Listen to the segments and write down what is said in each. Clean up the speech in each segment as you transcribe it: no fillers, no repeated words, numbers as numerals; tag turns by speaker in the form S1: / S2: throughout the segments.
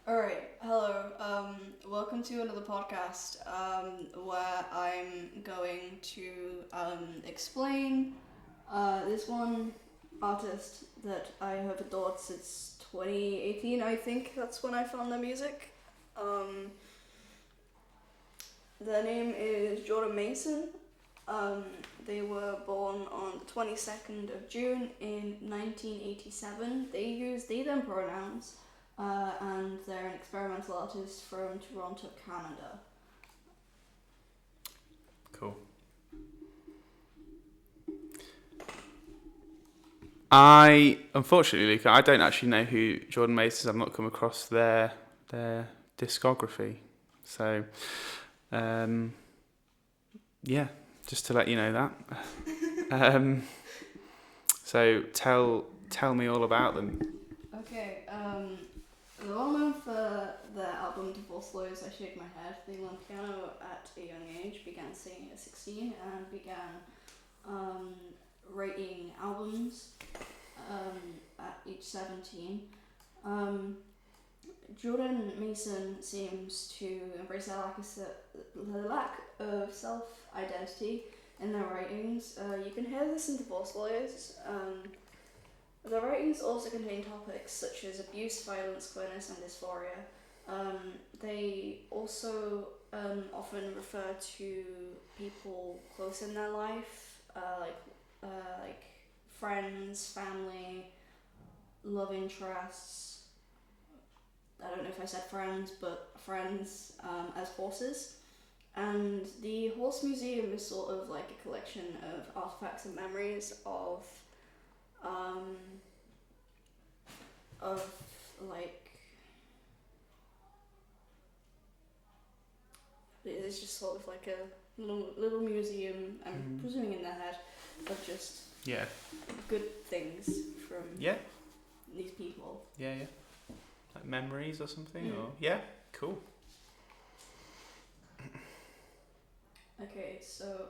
S1: All right, hello. Welcome to another podcast where I'm going to explain this one artist that I have adored since 2018. I think that's when I found their music. Um, their name is Jordaan Mason. Um, they were born on the 22nd of June in 1987. They use they them pronouns. And they're an experimental artist from Toronto, Canada.
S2: Cool. Unfortunately, Luca, I don't actually know who Jordaan Mason is. I've not come across their discography. So, um, yeah, just to let you know that. um, so tell me all about them.
S1: Okay, they're well known for their album Divorce Lawyers, I Shake My Head. They learned piano at a young age, began singing at 16, and began um, writing albums at age 17. Um, Jordaan Mason seems to embrace the lack of self-identity in their writings. You can hear this in Divorce Lawyers. Their writings also contain topics such as abuse, violence, queerness, and dysphoria. They also often refer to people close in their life, like friends, family, love interests. I don't know if I said friends, but friends as horses. And the Horse Museum is sort of like a collection of artifacts and memories um, of like it's just sort of like a little museum. I'm presuming in their head of just
S2: Yeah.
S1: good things from
S2: Yeah.
S1: these people.
S2: Yeah. Yeah. Like memories or something,
S1: Mm.
S2: or yeah. Cool.
S1: Okay, so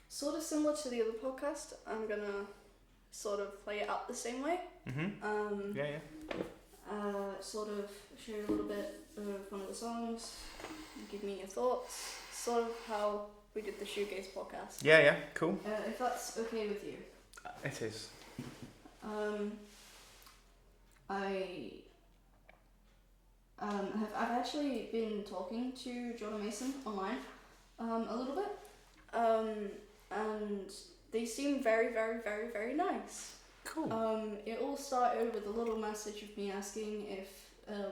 S1: sort of similar to the other podcast, I'm gonna sort of play it out the same way.
S2: Yeah.
S1: Sort of show you a little bit of one of the songs, give me your thoughts, sort of how we did the Shoegaze podcast.
S2: Yeah. Cool.
S1: If that's okay with you.
S2: It is.
S1: I I've actually been talking to Jordaan Mason online a little bit, and they seem very, very, very, very nice.
S2: Cool.
S1: It all started with a little message of me asking if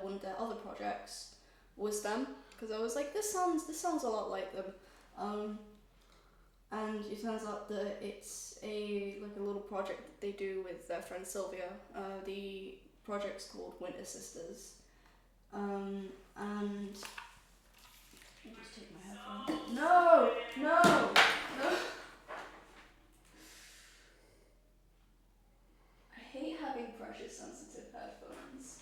S1: one of their other projects was them, because I was like, this sounds a lot like them. And it turns out that it's a little project that they do with their friend Sylvia. The project's called Winter Sisters. And let me just take my headphones. No. I hate having pressure sensitive headphones.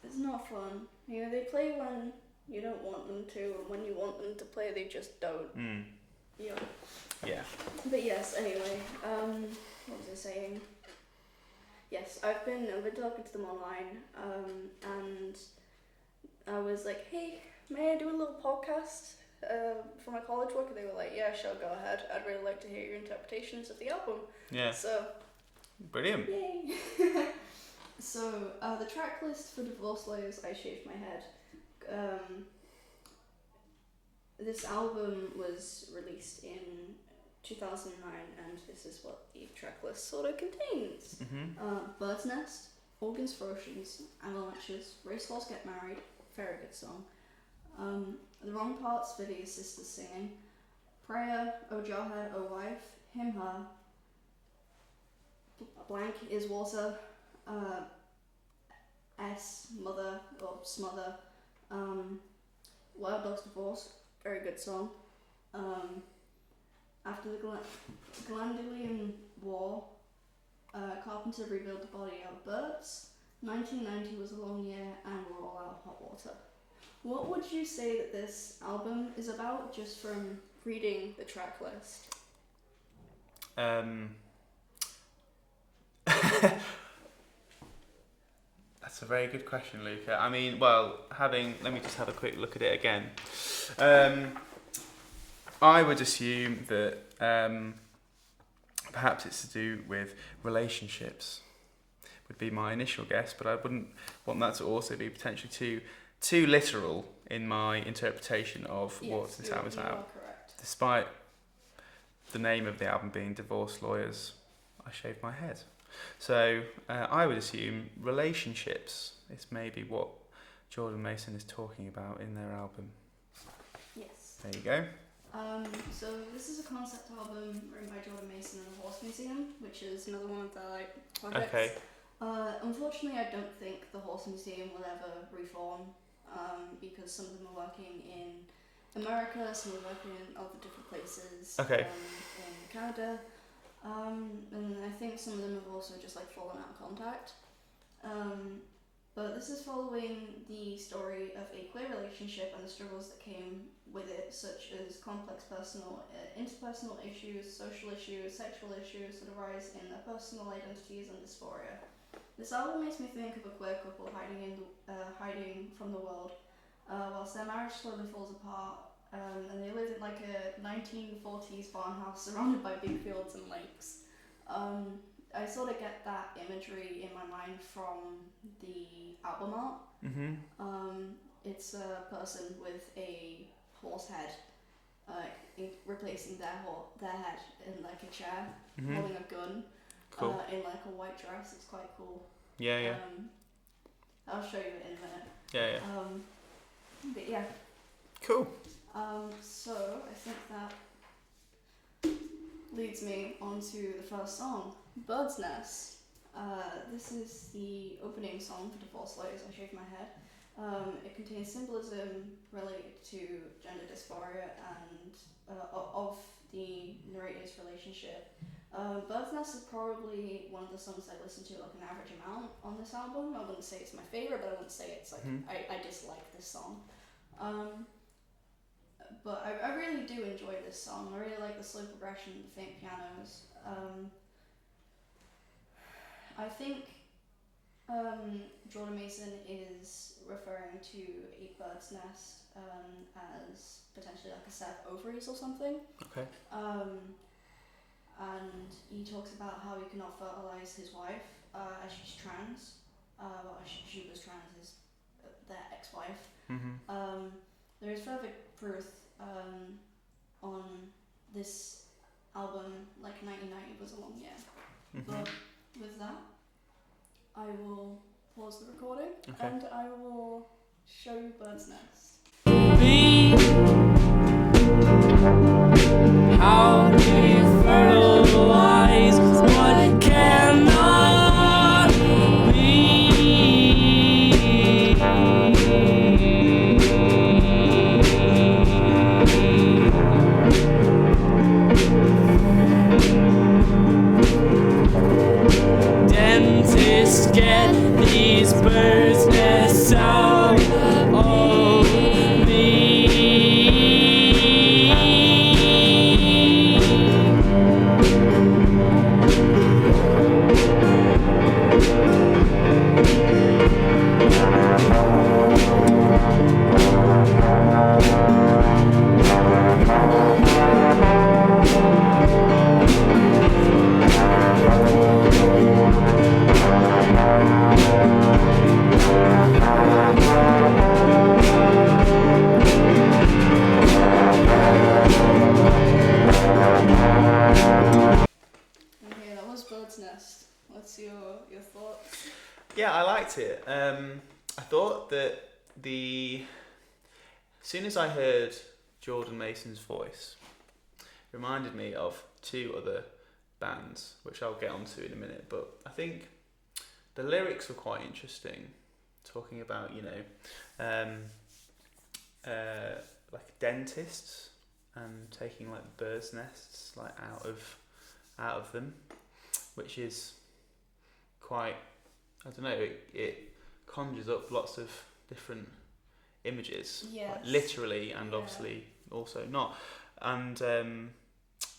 S1: It's not fun. You know, they play when you don't want them to, and when you want them to play, they just don't. Yeah.
S2: Yeah.
S1: But yes, anyway, what was I saying? Yes, I've been talking to them online, and I was like, hey, may I do a little podcast for my college work? And they were like, yeah, sure, go ahead. I'd really like to hear your interpretations of the album.
S2: Yeah.
S1: So,
S2: Brilliant.
S1: yay! So, the track list for Divorce Lawyers, I Shaved My Head. This album was released in 2009, and this is what the track list sort of contains. Bird's Nest, Organs for Oceans, Avalanches, Racehorse Get Married, very good song. The Wrong Parts, Vivia's sisters singing, Prayer, O Jarhead, O Wife, Him, Her, Blank is Water, S, Mother, or Smother, Wild Dogs Divorce, very good song. After the Glandolian War, Carpenter rebuilt the body out of birds. 1990 was a long year, and we're all out of hot water. What would you say that this album is about, just from reading the track list?
S2: That's a very good question, Luca. I mean, well, let me just have a quick look at it again. I would assume that perhaps it's to do with relationships. Would be my initial guess, but I wouldn't want that to also be potentially too literal in my interpretation of what this album is about. Despite the name of the album being Divorce Lawyers, I Shaved My Head. So I would assume relationships is maybe what Jordaan Mason is talking about in their album.
S1: Yes.
S2: There you go.
S1: So this is a concept album written by Jordaan Mason and the Horse Museum, which is another one of their projects.
S2: Okay.
S1: Unfortunately, I don't think the Horse Museum will ever reform because some of them are working in America, some are working in other different places.
S2: Okay.
S1: In Canada. And I think some of them have also just fallen out of contact. But this is following the story of a queer relationship and the struggles that came with it, such as complex personal, interpersonal issues, social issues, sexual issues that arise in their personal identities and dysphoria. This album makes me think of a queer couple hiding from the world, whilst their marriage slowly falls apart. And they lived in a 1940s farmhouse surrounded by big fields and lakes. I sort of get that imagery in my mind from the album art.
S2: Mm-hmm.
S1: It's a person with a horse head, replacing their head in a chair,
S2: Mm-hmm.
S1: holding a gun,
S2: Cool.
S1: in a white dress. It's quite cool.
S2: Yeah.
S1: I'll show you it in a minute.
S2: Yeah.
S1: But yeah.
S2: Cool.
S1: So I think that leads me on to the first song, Bird's Nest. This is the opening song for Divorce Lawyers, I Shaved My Head. It contains symbolism related to gender dysphoria and of the narrator's relationship. Bird's Nest is probably one of the songs I listen to an average amount on this album. I wouldn't say it's my favourite, but I wouldn't say it's I dislike this song. But I really do enjoy this song. I really like the slow progression, the faint pianos. I think Jordaan Mason is referring to a bird's nest as potentially a set of ovaries or something.
S2: Okay.
S1: And he talks about how he cannot fertilize his wife as she's trans. She was trans as their ex-wife.
S2: Mm-hmm.
S1: There is further proof on this album, 1990 was a long year.
S2: Mm-hmm.
S1: But with that, I will pause the recording
S2: Okay.
S1: and I will show you Bird's Nest.
S3: How do you fertilize what cannot be? Dentists get these birds' nests out of me.
S1: Okay, that was Bird's Nest. What's your thoughts?
S2: Yeah, I liked it. I thought that as soon as I heard Jordaan Mason's voice, it reminded me of two other bands, which I'll get onto in a minute. But I think the lyrics were quite interesting, talking about dentists and taking birds' nests out of them, which is quite, I don't know, it conjures up lots of different images,
S1: Yes.
S2: literally and obviously also not, and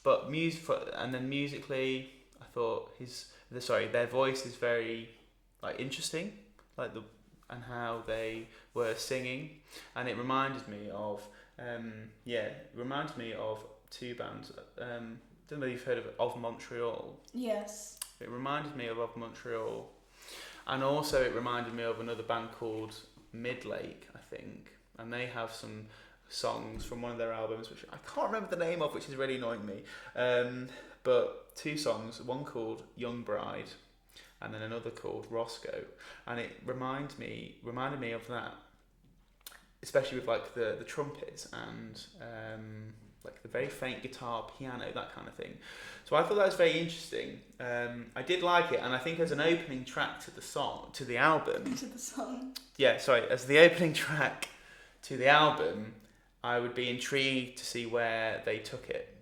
S2: but musically, I thought their voice is very interesting, like and how they were singing, and it reminded me of two bands. Don't know if you've heard of Montreal.
S1: Yes.
S2: It reminded me of Montreal, and also it reminded me of another band called Midlake, I think, and they have some songs from one of their albums which I can't remember the name of, which is really annoying me. But two songs, one called Young Bride, and then another called Roscoe, and it reminded me of that, especially with like the trumpets and like the very faint guitar, piano, that kind of thing. So I thought that was very interesting. I did like it, and I think as an opening track to the album.
S1: To the song.
S2: Yeah, sorry, as the opening track to the album, I would be intrigued to see where they took it.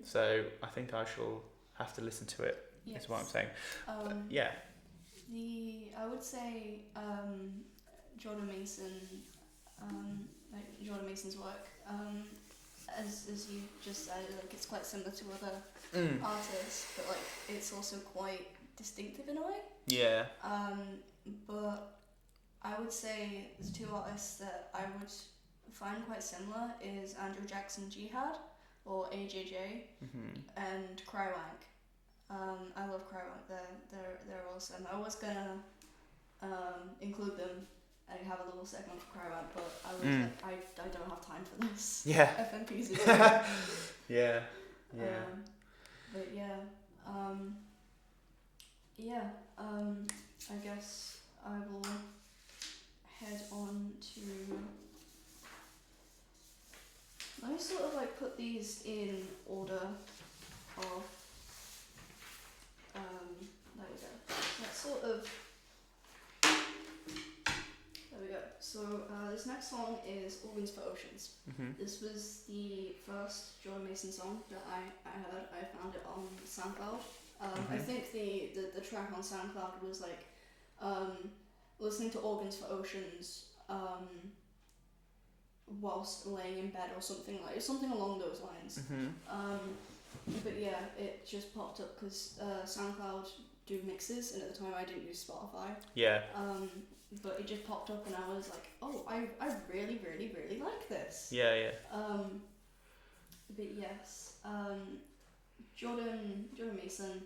S2: So I think I shall have to listen to it. Yes. Is what I'm saying. Yeah.
S1: I would say Jordaan Mason, Jordaan Mason's work. As you just said, like it's quite similar to other artists, but like it's also quite distinctive in a way.
S2: Yeah.
S1: But I would say the two artists that I would find quite similar is Andrew Jackson Jihad, or AJJ, and Crywank. I love Crywank. They're awesome. I was gonna include them and have a little segment for Crywank, but I was like, I don't have time for this.
S2: Yeah.
S1: FNP's
S2: Yeah.
S1: But I guess I will head on to. Let me sort of like put these in order of. There we go. Let's sort of. There we go. So this next song is Organs for Oceans. This was the first Jordaan Mason song that I heard. I found it on SoundCloud. I think the track on SoundCloud was like listening to Organs for Oceans whilst laying in bed or something along those lines. But yeah, it just popped up because SoundCloud do mixes, and at the time I didn't use Spotify.
S2: Yeah.
S1: But it just popped up, and I was like, oh, I really, really, really like this.
S2: Yeah.
S1: But yes, Jordaan Mason,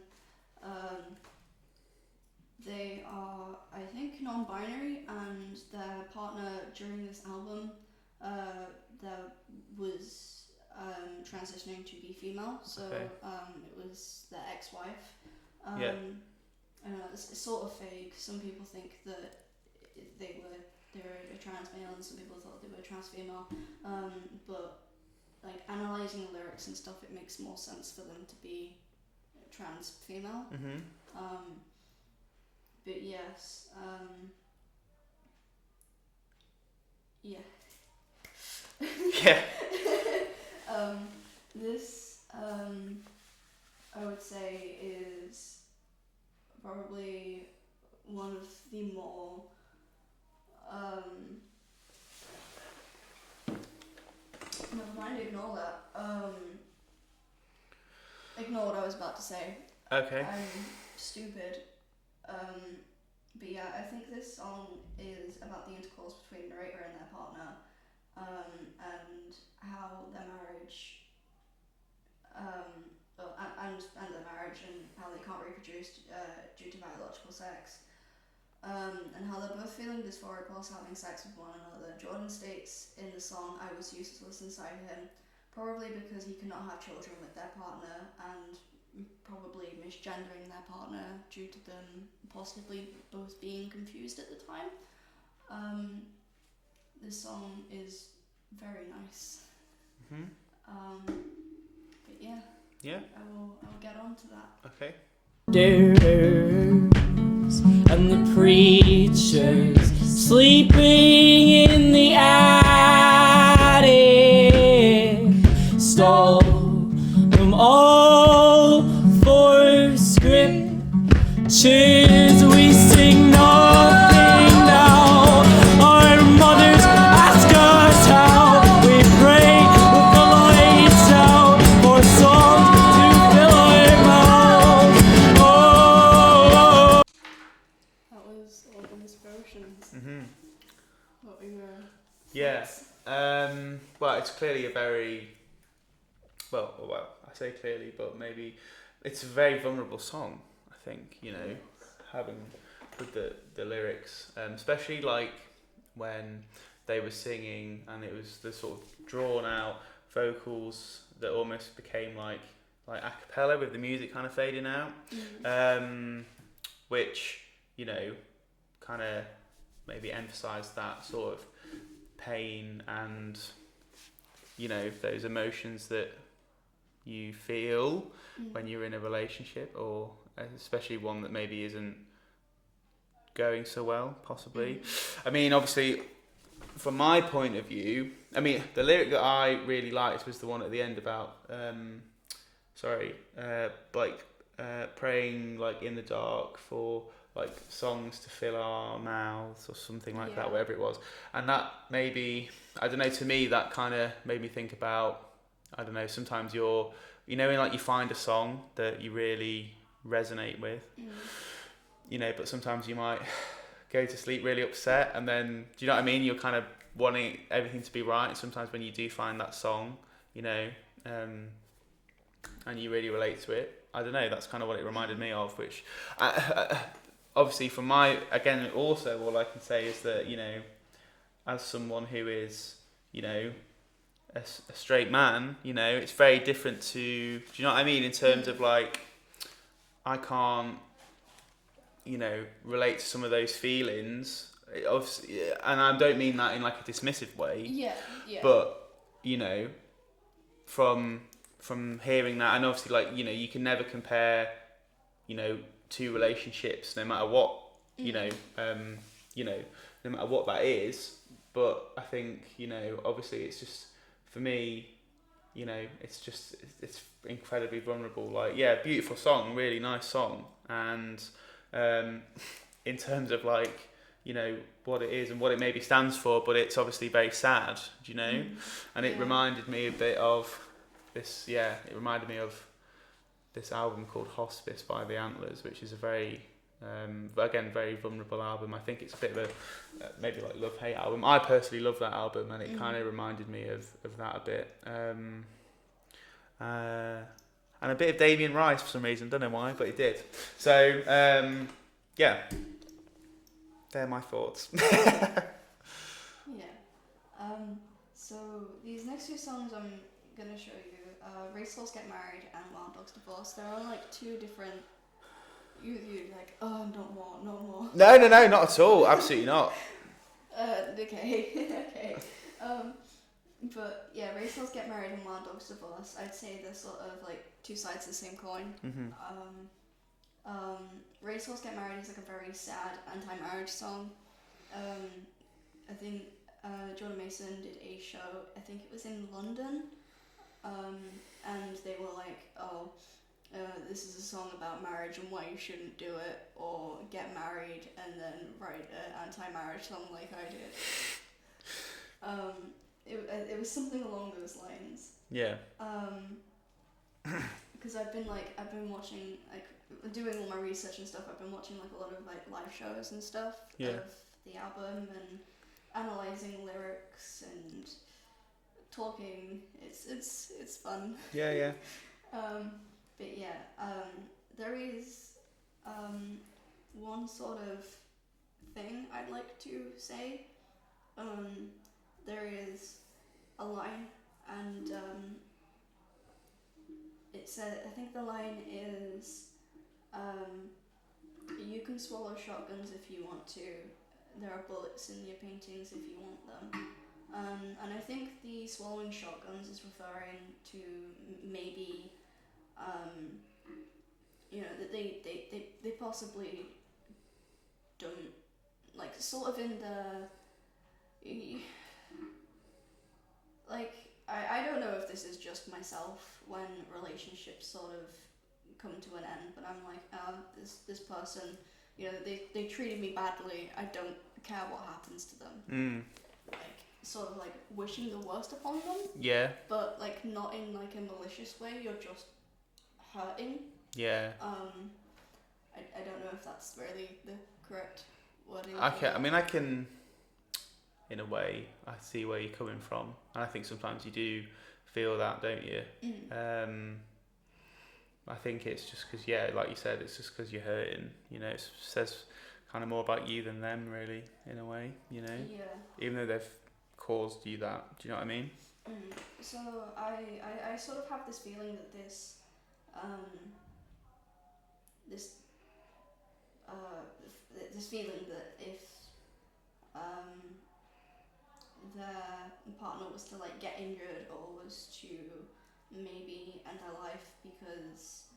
S1: they are, I think, non-binary, and their partner during this album, there was transitioning to be female, so it was their ex-wife. I don't know, it's sort of vague. Some people think that they were a trans male, and some people thought they were trans female. But like analysing the lyrics and stuff, it makes more sense for them to be trans female. But yes, yeah. This I would say is probably one of the more never mind, ignore that. Ignore what I was about to say.
S2: Okay.
S1: I'm stupid. But yeah, I think this song is about the intercourse between the narrator and their partner, and how their marriage, and their marriage, and how they can't reproduce due to biological sex, and how they're both feeling dysphoric whilst having sex with one another. Jordaan states in the song, "I was useless inside him," probably because he cannot have children with their partner, and probably misgendering their partner due to them possibly both being confused at the time. This song is very nice. But yeah.
S2: Yeah.
S1: I will get on to that.
S2: Okay.
S3: And the preachers sleeping in the attic stole them all for scriptures. We sing nothing now. Our mothers ask us how. We pray with the lights out for songs to fill our mouths. Oh.
S1: That was Organs for Oceans. your
S2: Yeah.
S1: thoughts?
S2: Well, it's clearly a very well. I say clearly, but maybe it's a very vulnerable song. I think having with the lyrics, especially like when they were singing and it was the sort of drawn out vocals that almost became like a cappella with the music kind of fading out, which kind of maybe emphasised that sort of pain and those emotions that you feel when you're in a relationship, or especially one that maybe isn't going so well, possibly. I mean, obviously, from my point of view, I mean, the lyric that I really liked was the one at the end about praying like in the dark for like songs to fill our mouths or something like that, whatever it was. And that maybe, I don't know, to me that kind of made me think about, I don't know, sometimes when like you find a song that you really resonate with, but sometimes you might go to sleep really upset, and then, do you know what I mean? You're kind of wanting everything to be right, and sometimes when you do find that song, and you really relate to it, I don't know, that's kind of what it reminded me of, which obviously from also all I can say is that, as someone who is, a straight man, it's very different to, do you know what I mean, in terms of like, I can't, relate to some of those feelings, obviously, and I don't mean that in like a dismissive way.
S1: Yeah.
S2: But from hearing that, and obviously like you can never compare, two relationships, no matter what, no matter what that is. But I think obviously it's just for me, it's incredibly vulnerable. Like, beautiful song, really nice song, and in terms of like what it is and what it maybe stands for, but it's obviously very sad, and it reminded me a bit of this. It reminded me of this album called Hospice by the Antlers, which is a very very vulnerable album. I think it's a bit of a maybe like love-hate album. I personally love that album, and it kind of reminded me of that a bit. And a bit of Damien Rice for some reason, don't know why, but it did. So, they're my thoughts.
S1: So these next two songs I'm gonna show you, Race Horse Get Married and Wild Dogs Divorce. They're on like two different. You're like, oh, not more.
S2: No, not at all. Absolutely not.
S1: Okay. But yeah, Race Horse Get Married and Wild Dogs Divorce, I'd say they're sort of like two sides of the same coin. Race Horse Get Married is like a very sad anti-marriage song. I think Jordaan Mason did a show, I think it was in London, and they were like, this is a song about marriage and why you shouldn't do it, or get married and then write an anti-marriage song like I did. It was something along those lines.
S2: Yeah.
S1: Because I've been watching, like, doing all my research and stuff. I've been watching like a lot of like live shows and stuff of the album and analyzing lyrics and talking. It's fun.
S2: Yeah.
S1: But there is one sort of thing I'd like to say. There is a line, and it said, I think the line is, you can swallow shotguns if you want to. There are bullets in your paintings if you want them. And I think the swallowing shotguns is referring to maybe, that they possibly don't, like, sort of in the, like, I don't know if this is just myself when relationships sort of come to an end, but I'm like, this person, they treated me badly, I don't care what happens to them. Like, sort of like wishing the worst upon them.
S2: Yeah.
S1: But like not in like a malicious way, you're just hurting.
S2: Yeah.
S1: I don't know if that's really the correct wording.
S2: I can in a way. I see where you're coming from, and I think sometimes you do feel that, don't you? I think it's just because, like you said, it's just because you're hurting. It says kind of more about you than them, really, in a way. Even though they've caused you that. Do you know what I mean?
S1: So I sort of have this feeling that this feeling that if their partner was to like get injured or was to maybe end their life because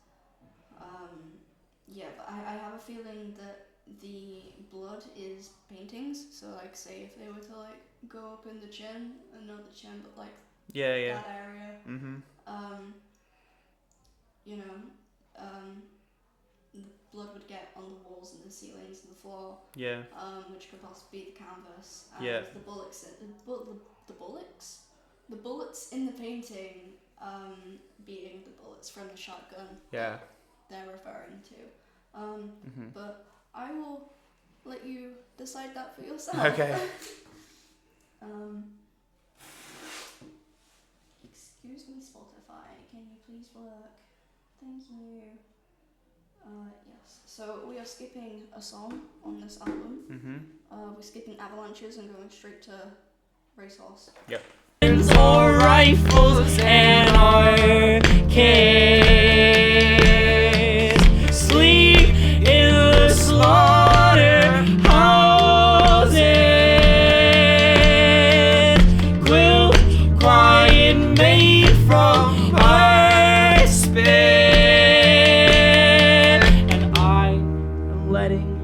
S1: but I have a feeling that the blood is paintings. So like say if they were to like go up in the chin and not the chin but like that area, the blood would get on the walls and the ceilings and the floor, which could possibly be the canvas, and the bullets in the painting being the bullets from the shotgun they're referring to. But I will let you decide that for yourself.
S2: Okay.
S1: Excuse me, Spotify, can you please work? Thank you. Yes. So we are skipping a song on this album. We're skipping Avalanches and going straight to Racehorse.
S2: Yep.
S3: Or rifles and arcades, sleep in the slaughterhouses, quill quiet made from our spit, and I am letting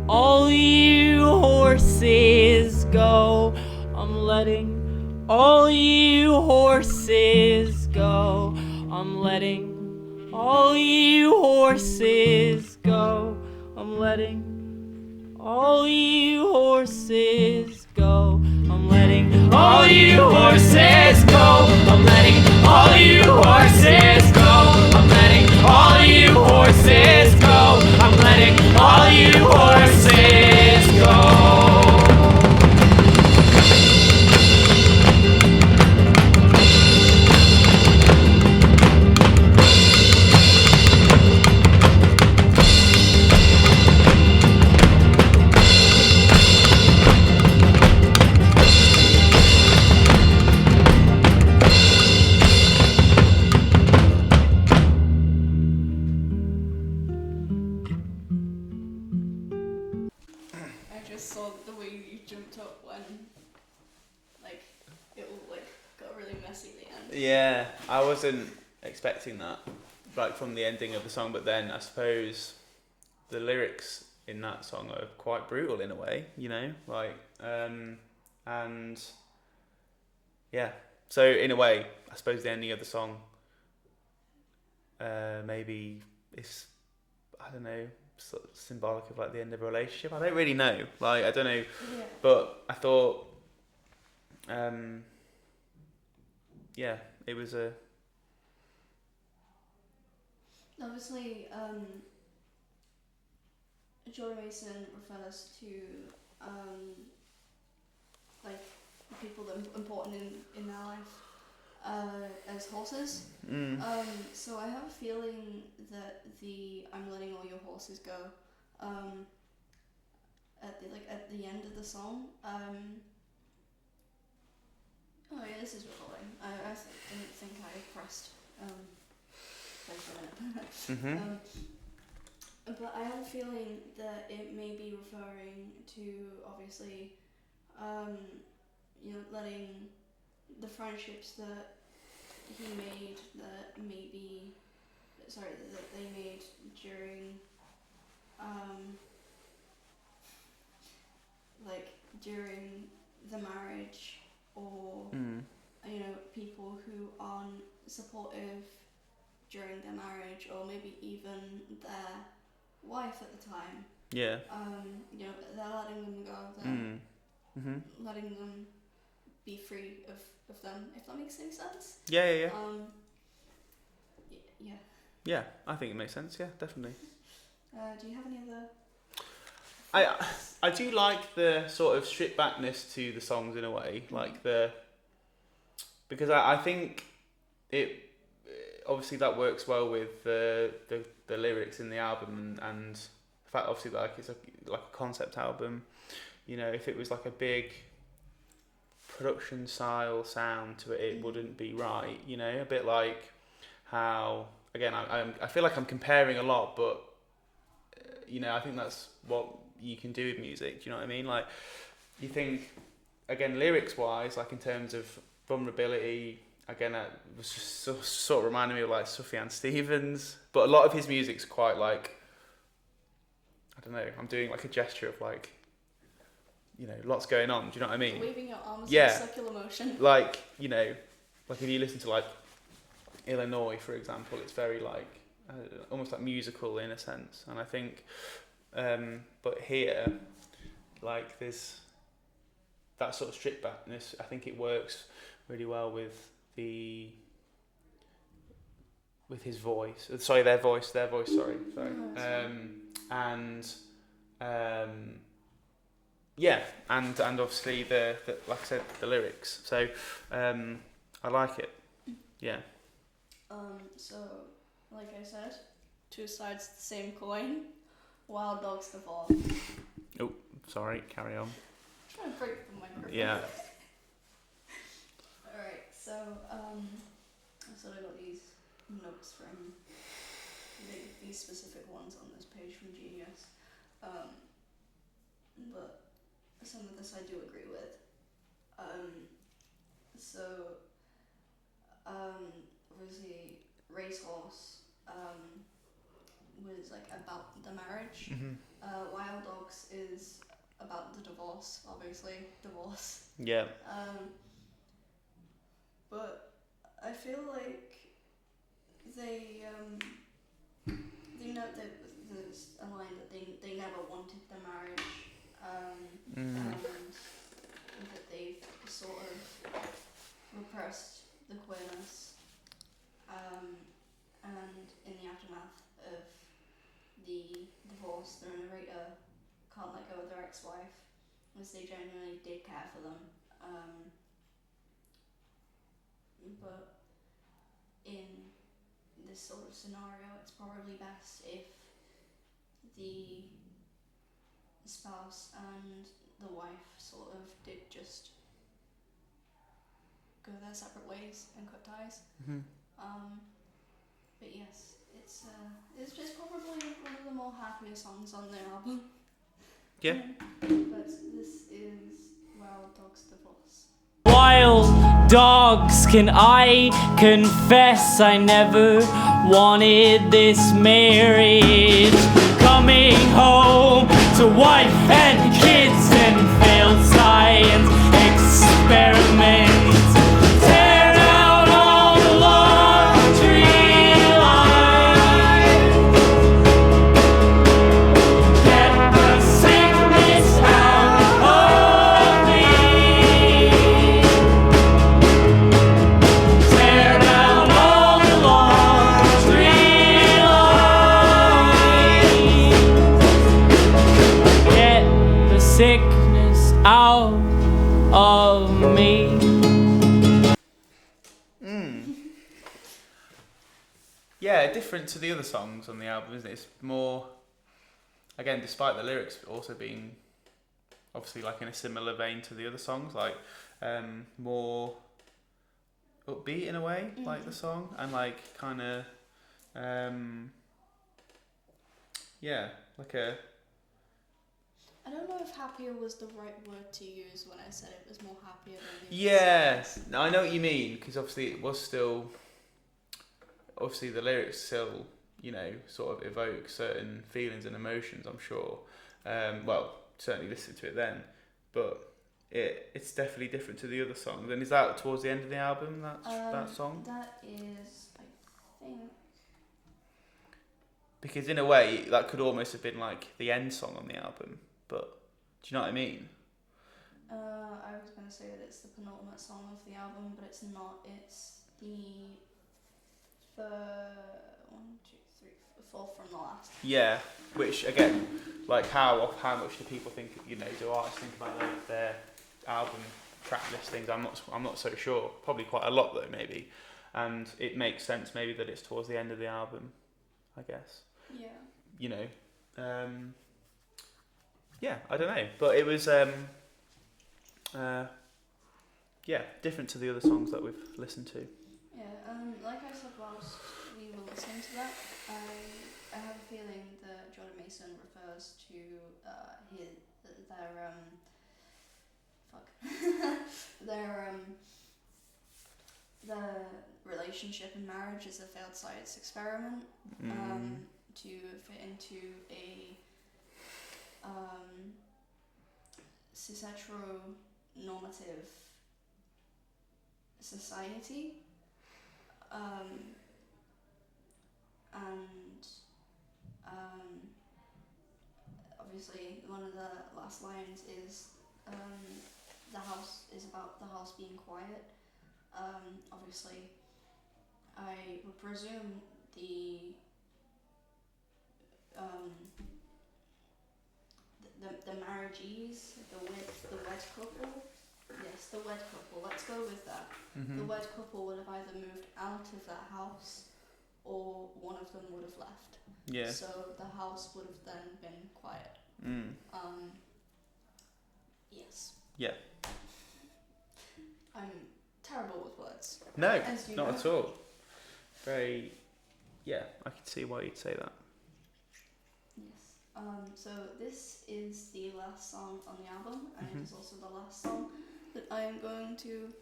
S3: all you horses go. I'm letting all you horses go. I'm letting all you horses go. I'm letting all you horses go. I'm letting all you horses go. I'm letting all you horses go. I'm letting all you horses go. I'm letting all you horses go.
S1: I just saw the way you jumped up when it got really messy at the end.
S2: Yeah, I wasn't expecting that, from the ending of the song, but then I suppose the lyrics in that song are quite brutal in a way, and so in a way, I suppose the ending of the song maybe is, I don't know, sort of symbolic of the end of a relationship. I don't really know, I don't know, but I thought it was a...
S1: Obviously, Jordaan Mason refers to people that are important in their life as horses. So I have a feeling that the "I'm letting all your horses go" at the end of the song. Oh yeah, this is recording. I didn't think I pressed play for a minute. But I have a feeling that it may be referring to, obviously, letting the friendships that he made that they made during during the marriage, or people who aren't supportive during their marriage, or maybe even their wife at the time. They're letting them go. They're letting them be free of them, if that makes any sense.
S2: Yeah, I think it makes sense. Yeah, definitely.
S1: Do you have any other
S2: I do like the sort of stripped backness to the songs in a way, like because I think it obviously that works well with the lyrics in the album and the fact obviously like it's like a concept album. You know, if it was like a big production style sound to it, it wouldn't be right. You know, a bit like how again I feel like I'm comparing a lot, but you know I think that's what you can do with music. Do you know what I mean? Like you think again lyrics wise, like in terms of vulnerability. Again, it was just sort of reminding me of like Sufjan Stevens, but a lot of his music's quite like I don't know. I'm doing like a gesture of like, you know, lots going on. Do you know what I mean?
S1: Waving your arms
S2: Yeah.
S1: in circular motion.
S2: Like you know, like if you listen to like Illinois, for example, it's very like almost like musical in a sense, and I think, but here, like there's that sort of stripped backness. I think it works really well with his voice. Sorry, their voice. Sorry. And yeah, and obviously the like I said the lyrics. So I like it. Yeah.
S1: So like I said, two sides to the same coin. Wild Dogs Divorce.
S2: Oh, sorry. Carry on.
S1: I'm trying to break the microphone.
S2: Yeah.
S1: Alright, so I sort of got these notes from these specific ones on this page from Genius. But some of this I do agree with. Obviously Racehorse was like about the marriage.
S2: Mm-hmm.
S1: Wild Dogs is about the divorce, obviously. Divorce.
S2: Yeah.
S1: But I feel like they note that there's a line that they never wanted the marriage, and that they've sort of repressed the queerness, and in the aftermath of the divorce, the narrator can't let go of their ex-wife, as they genuinely did care for them. But in this sort of scenario, it's probably best if the spouse and the wife sort of did just go their separate ways and cut ties.
S2: Mm-hmm.
S1: But yes, it's just probably one of the more happier songs on their album.
S2: Yeah.
S1: But this is Wild Dogs Divorce.
S3: Wild dogs, can I confess I never wanted this marriage? Coming home to wife and kids and failed science experiments. Tear out all the laundry lines. Get the sickness out of me. Tear down all the laundry lines. Get the sickness out of me.
S2: Yeah, different to the other songs on the album, isn't it? It's more, again, despite the lyrics also being obviously like in a similar vein to the other songs, like more upbeat in a way, like the song, and like kind of, yeah, like a.
S1: I don't know if happier was the right word to use when I said it was more happier than the
S2: Yes, no, I know what you mean, because obviously it was still, obviously the lyrics still, you know, sort of evoke certain feelings and emotions, I'm sure. Well, certainly listened to it then, but it's definitely different to the other songs. And is that towards the end of the album, that song?
S1: That is, I think.
S2: Because in a way, that could almost have been like the end song on the album, but do you know what I mean?
S1: I was going to say that it's the penultimate song of the album, but it's not. It's the third, 1, 2, fourth from the last.
S2: Yeah, which again, like how much do people think, do artists think about their album track listings? I'm not so sure. Probably quite a lot though, maybe. And it makes sense maybe that it's towards the end of the album, I guess.
S1: Yeah.
S2: Yeah, I don't know, but it was different to the other songs that we've listened to.
S1: Yeah, like I said whilst we were listening to that, I have a feeling that Jordaan Mason refers to their relationship and marriage as a failed science experiment to fit into a cis heteronormative society. Obviously one of the last lines is the house is about the house being quiet. Obviously I would presume the marriagees, the wed couple. Yes, the wed couple. Let's go with that.
S2: Mm-hmm.
S1: The wed couple would have either moved out of that house, or one of them would have left.
S2: Yeah.
S1: So the house would have then been quiet. Yes.
S2: Yeah.
S1: I'm terrible with words.
S2: No,
S1: As you
S2: not
S1: know.
S2: at all. Very. Yeah, I can see why you'd say that.
S1: Yes. So this is the last song on the album, and
S2: Mm-hmm.
S1: it is also the last song that I am going to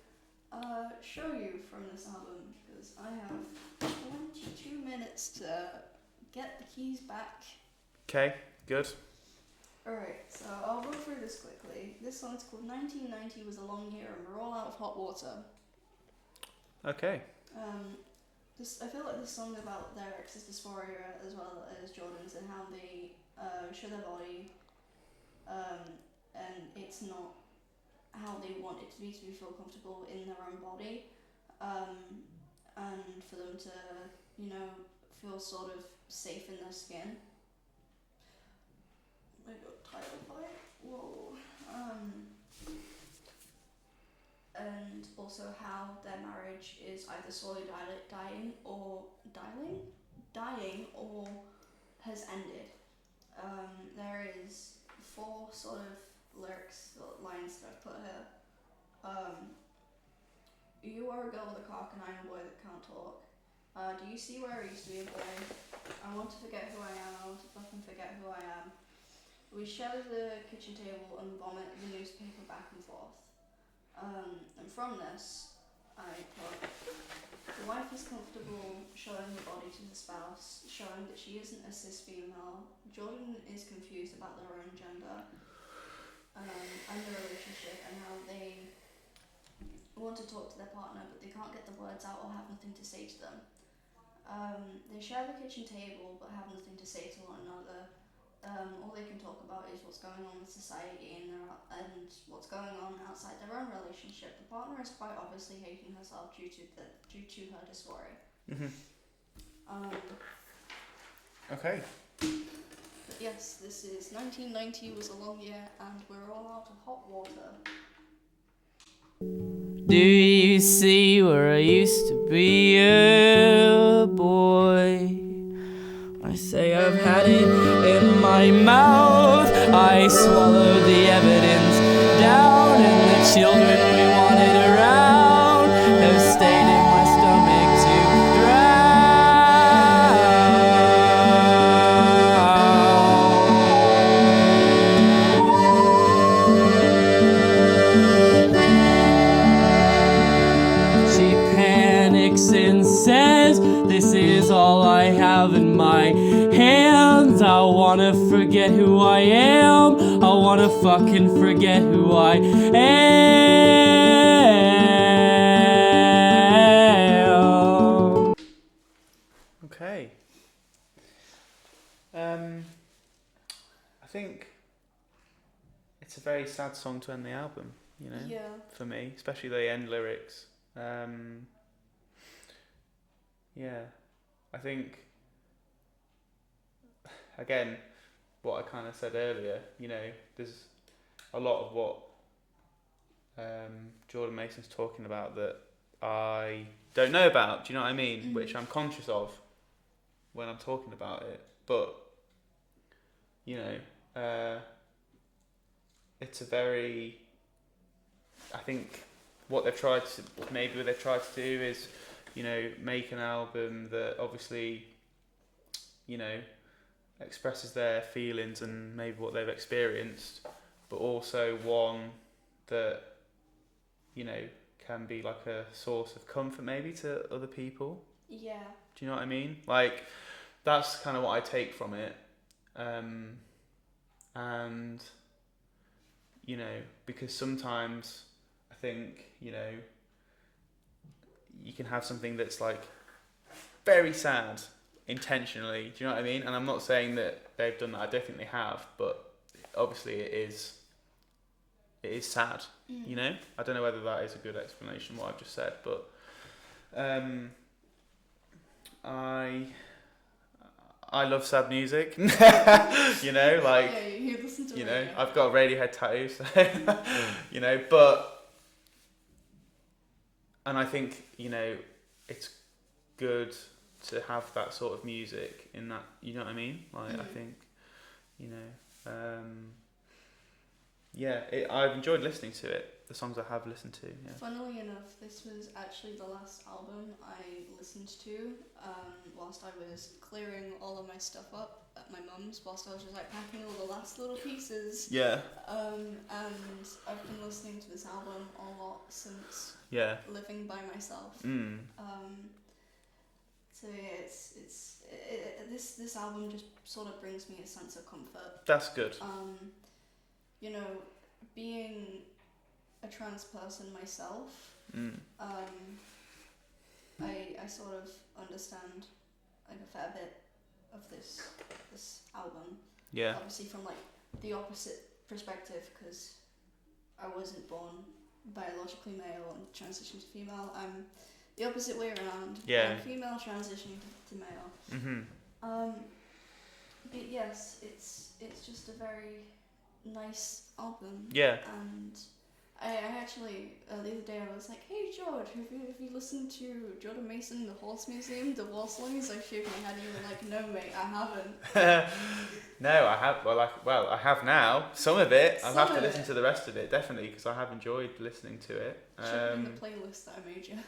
S1: show you from this album, because I have 22 minutes to get the keys back.
S2: Okay, good.
S1: Alright, so I'll go through this quickly. This song is called 1990 Was a Long Year and We're All Out of Hot Water.
S2: Okay.
S1: I feel like this song about their ex's dysphoria as well as Jordan's, and how they show their body, and it's not how they want it to be feel comfortable in their own body, and for them to, feel sort of safe in their skin. I got tired by it. Whoa. And also how their marriage is either slowly dying or has ended. There is 4 sort of lyrics, lines that I've put here. You are a girl with a cock and I am a boy that can't talk. Do you see where I used to be a boy? I want to forget who I am, I want to fucking forget who I am. We share the kitchen table and vomit the newspaper back and forth. And from this, I put, the wife is comfortable showing her body to the spouse, showing that she isn't a cis female. Jordan is confused about their own gender, and their relationship, and how they want to talk to their partner, but they can't get the words out or have nothing to say to them. They share the kitchen table, but have nothing to say to one another. All they can talk about is what's going on with society and what's going on outside their own relationship. The partner is quite obviously hating herself due to her dysphoria.
S2: Mm-hmm. Okay.
S1: But yes, this is 1990 Was a Long Year and We're All Out of Hot Water.
S3: Do you see where I used to be a boy? I say I've had it in my mouth. I swallowed the evidence down, and the children we wanted around have stayed in my stomach to drown. She panics and says, this is all I have in my hands. I wanna forget who I am. I wanna fucking forget who I am.
S2: Okay. I think it's a very sad song to end the album,
S1: Yeah.
S2: for me, especially the end lyrics. Yeah, I think again, what I kind of said earlier, you know, there's a lot of what Jordaan Mason's talking about that I don't know about, do you know what I mean? Which I'm conscious of when I'm talking about it. But, you know, it's a very, I think what they've tried to do is, you know, make an album that obviously, you know, expresses their feelings and maybe what they've experienced, but also one that, you know, can be like a source of comfort maybe to other people.
S1: Yeah.
S2: Do you know what I mean? Like, that's kind of what I take from it. And, you know, because sometimes I think, you know, you can have something that's like very sad intentionally, do you know what I mean? And I'm not saying that they've done that, I don't think they have, but obviously it is sad, you know? I don't know whether that is a good explanation, what I've just said, but I love sad music, you know, like,
S1: yeah, you listen to
S2: you know,
S1: radio.
S2: I've got a Radiohead tattoo, so, you know, but, and I think, you know, it's good to have that sort of music in that, you know what I mean? Like, I think, you know, yeah, I've enjoyed listening to it, the songs I have listened to, yeah.
S1: Funnily enough, this was actually the last album I listened to whilst I was clearing all of my stuff up at my mum's, whilst I was just like packing all the last little pieces.
S2: Yeah.
S1: And I've been listening to this album a lot since living by myself. So yeah, this album just sort of brings me a sense of comfort.
S2: That's good.
S1: You know, being a trans person myself, I sort of understand like a fair bit of this album.
S2: Yeah.
S1: Obviously from like the opposite perspective, because I wasn't born biologically male and transitioned to female. I'm the opposite way around.
S2: Yeah.
S1: I'm female transitioning to male.
S2: Mm-hmm.
S1: But yes, it's just a very nice album.
S2: Yeah.
S1: And I actually the other day I was like, hey George, have you listened to Jordaan Mason, The Horse Museum, The War Songs? I shook my head and you were like, no mate, I haven't.
S2: No, I have. Well, I have now. Some of it. I'll have to listen to the rest of it definitely, because I have enjoyed listening to it.
S1: Chuck it in the playlist that I made you.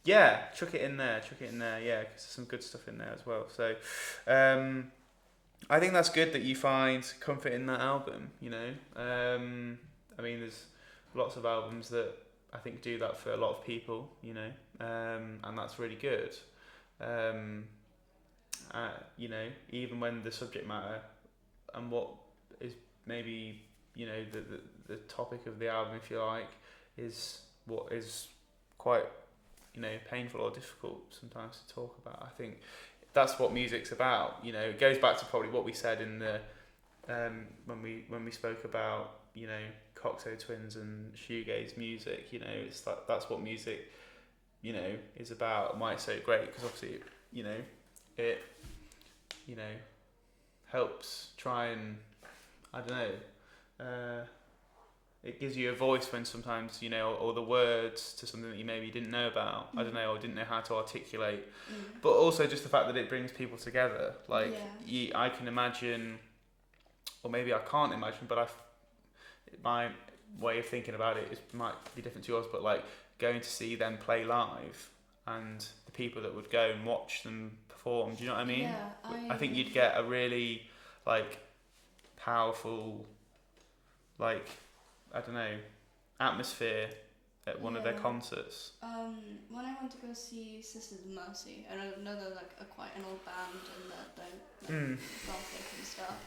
S2: Yeah, chuck it in there. Yeah, because there's some good stuff in there as well. So, I think that's good that you find comfort in that album. You know, I mean, there's lots of albums that I think do that for a lot of people. You know, and that's really good. You know, even when the subject matter and what is maybe, you know, the topic of the album, if you like, is what is quite, you know, painful or difficult sometimes to talk about. I think that's what music's about. You know, it goes back to probably what we said in the when we spoke about, you know, Cocteau Twins and shoegaze music. You know, it's like that's what music, you know, is about. Why it's so great, because obviously, you know, it, you know, helps try and, I don't know, it gives you a voice when sometimes, you know, or the words to something that you maybe didn't know about, I don't know, or didn't know how to articulate. But also just the fact that it brings people together. Like, I can imagine, or maybe I can't imagine, but my way of thinking about it might be different to yours, but like going to see them play live and the people that would go and watch them perform, do you know what I mean?
S1: Yeah,
S2: I think you'd get a really, like, powerful, like, I don't know, atmosphere at one of their concerts.
S1: When I went to go see Sisters of Mercy, and I know they're like quite an old band and they're like gothic and stuff,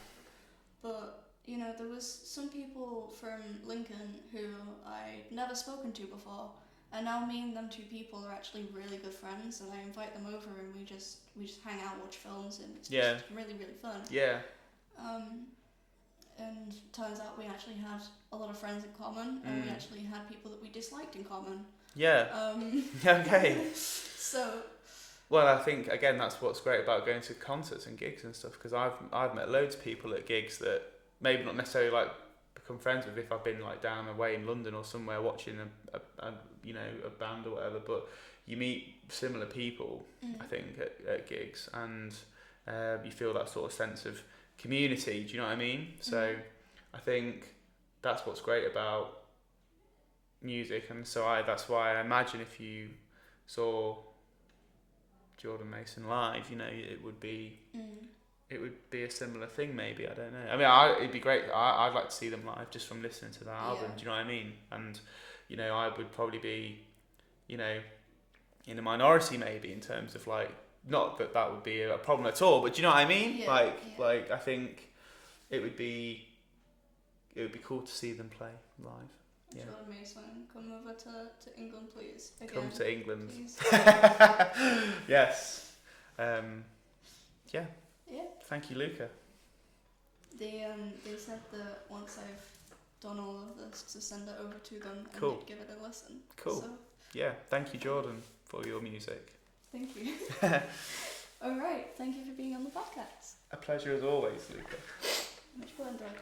S1: but you know, there was some people from Lincoln who I'd never spoken to before, and now me and them two people are actually really good friends, and I invite them over and we just hang out, watch films, and it's just really, really fun. Yeah. And turns out we actually had a lot of friends in common, and we actually had people that we disliked in common.
S2: Yeah. Okay.
S1: So,
S2: Well, I think again that's what's great about going to concerts and gigs and stuff, because I've met loads of people at gigs that maybe not necessarily like become friends with if I've been like down away in London or somewhere watching a you know, a band or whatever, but you meet similar people I think at gigs, and you feel that sort of sense of community. Do you know what I mean? So I think that's what's great about music, and so that's why I imagine if you saw Jordaan Mason live, you know, it would be a similar thing. Maybe, I don't know. I mean, it'd be great. I'd like to see them live just from listening to their album. Do you know what I mean? And you know, I would probably be, you know, in a minority maybe in terms of like, not that would be a problem at all, but do you know what I mean? Like I think it would be cool to see them play live. Yeah.
S1: Jordaan Mason, come over to England, please. Again,
S2: come to England.
S1: Please.
S2: Yes. Yeah. Thank you, Luca.
S1: They said that once I've done all of this, to send it over to them and
S2: Cool.
S1: they'd give it a listen.
S2: Cool.
S1: So,
S2: Yeah. Thank you, Jordan, for your music.
S1: thank you. All right. Thank you for being on the podcast.
S2: A pleasure as always, Luca.
S1: Which one do I play?